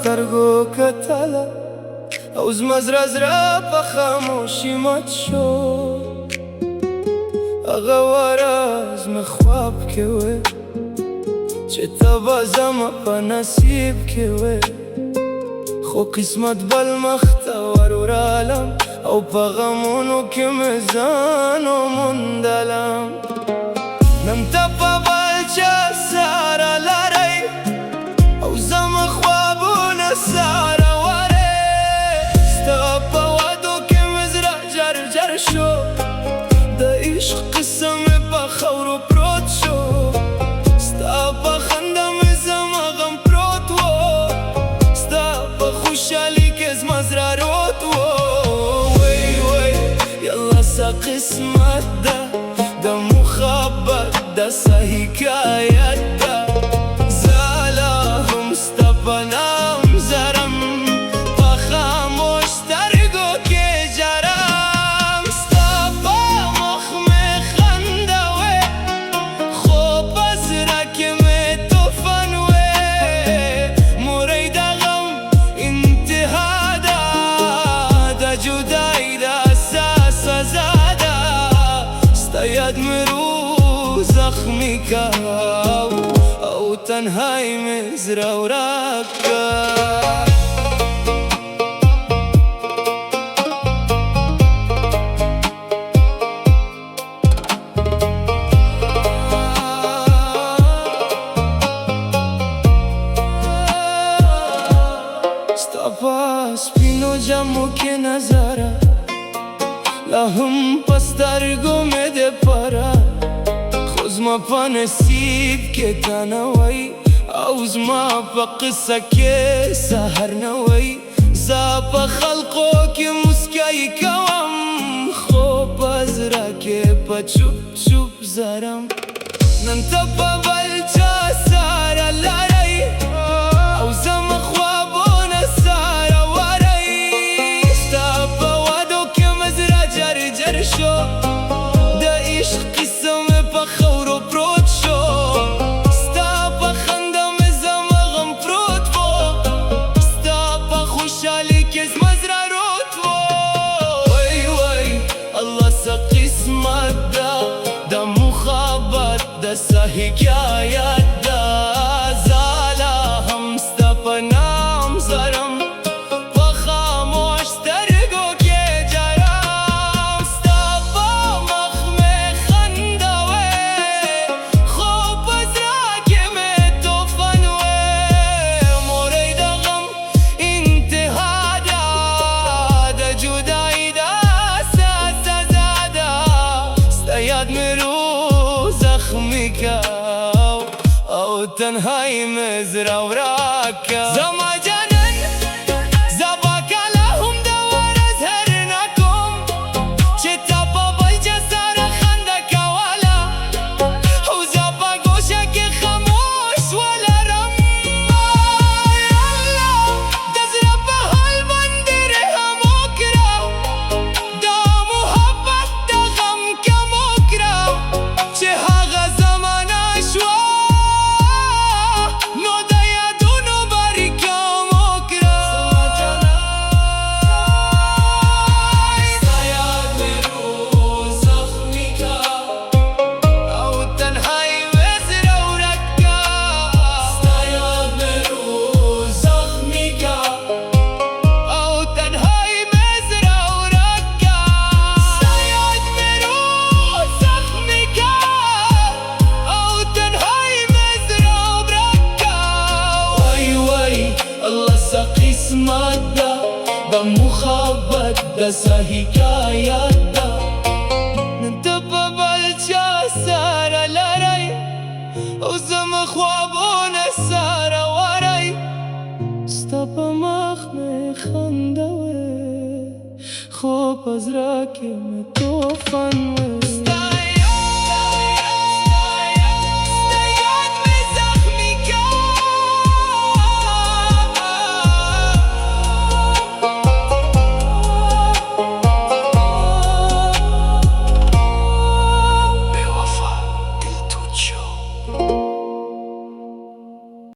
سترګو کتله او زما زړه په خاموشي مات شو. هغه ورځ مې خواب کې وې چې ته به زما په نصیب کې وې، خو قسمت بل مخ ته ور ورالم او په غمونو کې مې ځان وموندلم. نن ته په بل چا سره لرئ او زما خوابونه سره ورئ، ستا په وعدو کې مې زړه جرجر شو، د عشق قصه مې په خاورو پروت شو. ستا په خندا مې زما غم پروت و، ستا په خوشحالي کې زما زړه روت و. وی وی یالله څه قسمت ده د محبت داسه حکایت ده، زه لا هم ستا په نام زرم په خاموش سترګو کې جرم. ستا په مخ مې خنده وې خو په زړه کې مې طوفان وې. موری د غم انتها ده، د جدایي داسه سزا ده، ستا یاد مې روح زخمی که او تنهایی مې زړه ورک که. ستا په سپینو جامو کې نظره لا هم په سترګو مې د پاره، خو زما په نصیب کې تا نه وی او زما په قصه کې سحر نه وی. زه په خلقو کې مسکۍ کوم خو په زړه کې په چوپ چوپ زرم. نن ته په بل چا سره لرئ او زما خوابونه سره ورئ، ستا په وعدو کې مې زړه جرجر شو، د عشق قصه مې په خاورو پروت شو. ستا په خندا مې زما غم پروت و، ستا په خوشحالي کې زما زړه روت و. وی وی الله څه قسمت ده د محبت داسه حکایت ده، زه لا هم ستا په نام زرم په خاموش سترګو کې جرم. ستا په مخ مې خنده وې خو په زړه کې مې طوفان وې. موری د غم انتها ده، د جدایي داسه سزا ده، ستا یاد مې روح زخمی که او تنهایی مې زړه ورک که. زما جانان زه به کله هم د ورځ هېر نه کوم چې تا په بل چا سره خنده کوله، او زه په ګوشه کې خاموش ولرم. یالله د زړه په حال باندې رحم وکړه، دا محبت د غم کم وکړه، چې هغه زمانه شوه نو د یادونو بارې کم وکړه. ستا یاد مې روح زخمی که او تنهایی مې زړه ورک که. ستا یاد مې روح زخمی که او تنهایی مې زړه ورک که. ستا یاد مې روح زخمی که او تنهایی مې زړه ورک که. وی وی الله څه قسمت ده د محبت داسه حکایت ده، نن ته په بل چا سره لرئ او زما خوابونه سره ورئ، ستا په مخ مې خنده وې خو په زړه کې مې طوفان وې.